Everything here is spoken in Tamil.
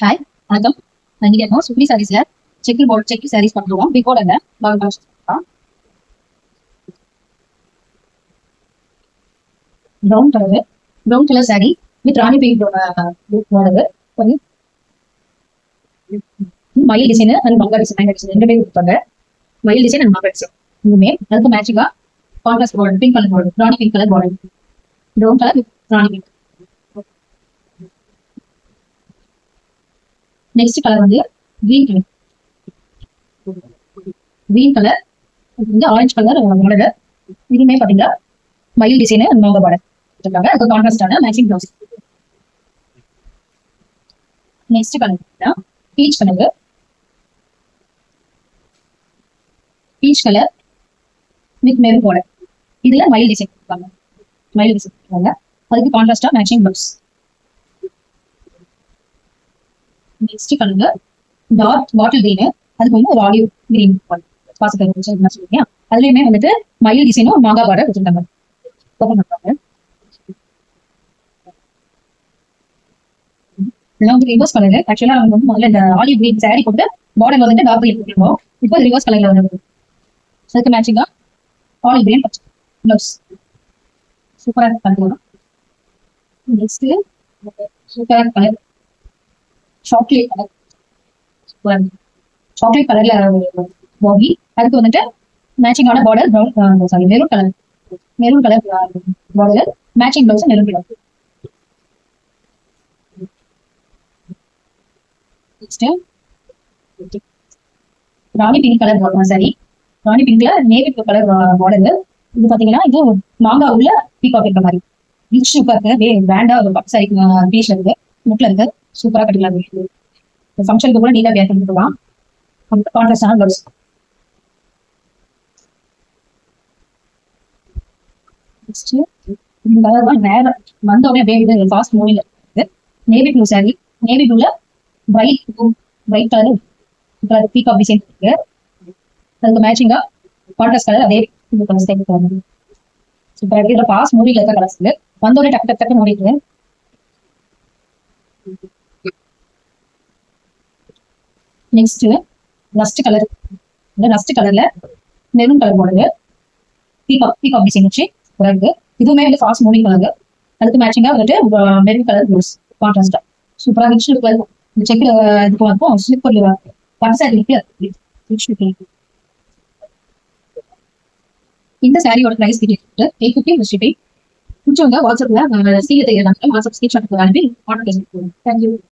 ஹாய் வணக்கம். இன்னைக்கு நம்ம சுப்ரி சாரீஸ்ல செக் சாரீஸ் பண்ணுறோம். பிகோட brown colour sari with rani pink model கொஞ்சம் மயில் டிசைன் அண்ட் மங்கா டிசைன் ரெண்டு கொடுத்தாங்க. மயில் டிசைன் அண்ட் மங்கா டிசைன் இதுவுமே அதுக்கு மேட்சிங்கா contrast border pink colour border rani pink colour border brown colour with rani pink. Next colour வந்து கிரீன் கலர் வந்து ஆரஞ்சு கலர் பார்டர். இதுவுமே பாத்தீங்கன்னா மயில் டிசைன் அண்ட் மங்கா பார்டர் கொடுத்துருக்காங்க. அதுக்கு கான்ட்ராஸ்டான matching blouse. Next colour peach colour with maroon border. இதுல மயில் டிசைன் கொடுத்துருக்காங்க. அதுக்கு கான்ட்ராஸ்டா matching blouse. Next colour dark bottle green, அதுக்கு வந்து ஒரு ஆலிவ் கிரீன் பாசிட்டிவ் சொல்லுங்க. அதுலயுமே வந்துட்டு மயில் டிசைனும் மாங்கா பார்டர் கொடுத்துருக்காங்க. ஓப்பன் பண்றாங்க. ரிவர்ஸ் கலர் ஆக்சுவலா அவங்க வந்து முதல்ல இந்த ஆலிவ் கிரீன் சாரி போட்டு பார்டர் வந்துட்டு டார்க் கிரீன் போட்டுருவோம். இப்போ ரிவர்ஸ் கலர்ல வந்து அதுக்கு மேட்சிங்கா ஆலிவ் கிரீன் ப்ளவுஸ். சூப்பரா பண்ணுவோம். நெக்ஸ்ட் சூப்பரா கலர் சாக்லேட் கலர்ல பாடி. அதுக்கு வந்துட்டு மேட்சிங்கான border brown maroon colour border matching blouse maroon colour. Next rani pink colour sari, rani பிங்க்ல நேவி ப்ளூ கலர் பார்டர். இது பாத்தீங்கன்னா இது மாங்கா உள்ள பீகாக் இருக்க மாதிரி ரிச் லுக்கா இருக்கு. வேண்டா ஒரு பப் சாரி பீஸ்ல இருக்கு, முட்ல இருக்கு. சூப்பரா கட்டிக்கலாம். ஃபங்க்ஷனுக்கு கூட நீட்டா வேர் பண்ணிக்கலாம். கான்ட்ராஸ்டான ப்ளவுஸ். நெக்ஸ்ட் இந்த கலர் தான் வேற வந்த உடனே அப்படியே இது ஃபாஸ்ட் மூவிங் இருக்கு. நேவி ப்ளூ சாரி, நேவி ப்ளூல ஒயிட் கலர் பீகாக் டிசைன் இருக்கு. அதுக்கு மேட்சிங்கா கான்ட்ராஸ்ட் கலர் அதே இது கலர் ஸ்டைல் பண்ணுங்க. சூப்பரா இதுல ஃபாஸ்ட் மூவிங்ல இருக்க கலர்ஸ் வந்த உடனே டக்கு டக்கு மூடிட்டு. நெக்ஸ்ட் ரஸ்ட் கலர்ல maroon colour border peacock design வச்சு இருக்கு. இதுவுமே வந்து ஃபாஸ்ட் மூவிங் கலர். அதுக்கு மேட்சிங்கா வந்துட்டு மெரூன் கலர் ப்ளவுஸ் கான்ட்ராஸ்டா சூப்பரா ரிச் லுக்ல இருக்கும். இந்த செக்ல இது போகும் ஸ்லிப்பர் பட்டு சாரி ரிச் லுக். இந்த சாரியோட பிரைஸ் கேட்டு 850 ஷிப்பிங். பிடிச்சவங்க வாட்ஸ்அப்ல சீல தெரியாத வாட்ஸ்அப் ஸ்கிரீன்ஷாட் அனுப்பி ஆர்டர். தேங்க்யூ.